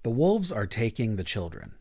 The wolves are taking the children.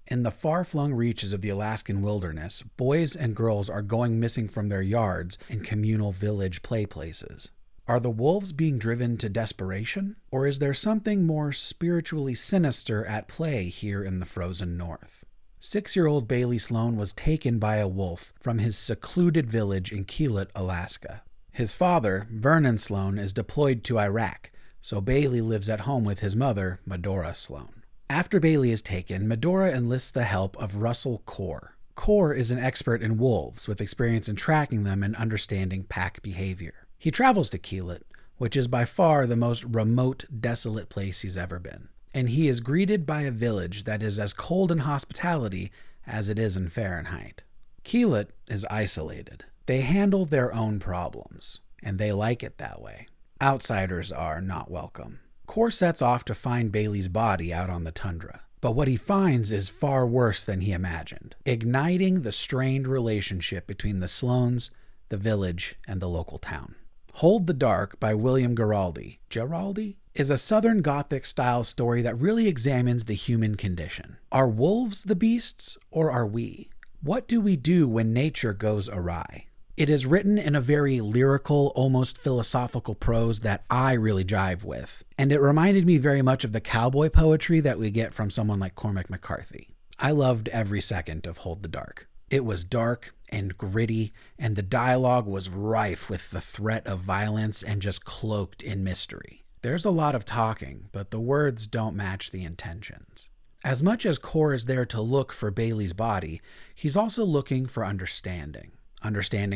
In the far-flung reaches of the Alaskan wilderness, boys and girls are going missing from their yards and communal village play places. Are the wolves being driven to desperation? Or is there something more spiritually sinister at play here in the frozen north? 6-year-old Bailey Sloan was taken by a wolf from his secluded village in Keelut, Alaska. His father, Vernon Sloan, is deployed to Iraq, so Bailey lives at home with his mother, Medora Sloan. After Bailey is taken, Medora enlists the help of Russell Core. Core is an expert in wolves with experience in tracking them and understanding pack behavior. He travels to Keelut, which is by far the most remote, desolate place he's ever been. And he is greeted by a village that is as cold in hospitality as it is in Fahrenheit. Keelut is isolated. They handle their own problems, and they like it that way. Outsiders are not welcome. Core sets off to find Bailey's body out on the tundra. But what he finds is far worse than he imagined, igniting the strained relationship between the Sloans, the village, and the local town. Hold the Dark by William Giraldi is a Southern Gothic-style story that really examines the human condition. Are wolves the beasts, or are we? What do we do when nature goes awry? It is written in a very lyrical, almost philosophical prose that I really jive with, and it reminded me very much of the cowboy poetry that we get from someone like Cormac McCarthy. I loved every second of Hold the Dark. It was dark and gritty, and the dialogue was rife with the threat of violence and just cloaked in mystery. There's a lot of talking, but the words don't match the intentions. As much as Core is there to look for Bailey's body, he's also looking for understanding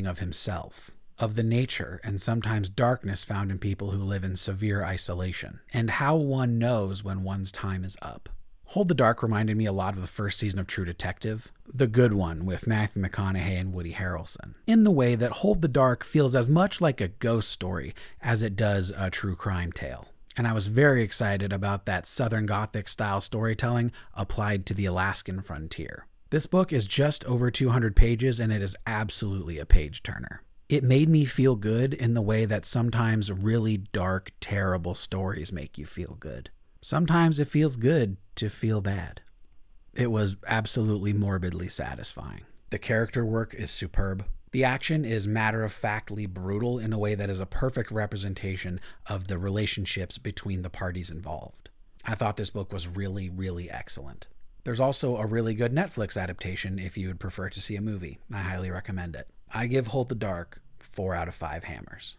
of himself, of the nature and sometimes darkness found in people who live in severe isolation, and how one knows when one's time is up. Hold the Dark reminded me a lot of the first season of True Detective, the good one with Matthew McConaughey and Woody Harrelson, in the way that Hold the Dark feels as much like a ghost story as it does a true crime tale. And I was very excited about that Southern Gothic style storytelling applied to the Alaskan frontier. This book is just over 200 pages and it is absolutely a page turner. It made me feel good in the way that sometimes really dark, terrible stories make you feel good. Sometimes it feels good to feel bad. It was absolutely morbidly satisfying. The character work is superb. The action is matter-of-factly brutal in a way that is a perfect representation of the relationships between the parties involved. I thought this book was really, really excellent. There's also a really good Netflix adaptation if you would prefer to see a movie. I highly recommend it. I give Hold the Dark 4 out of 5 hammers.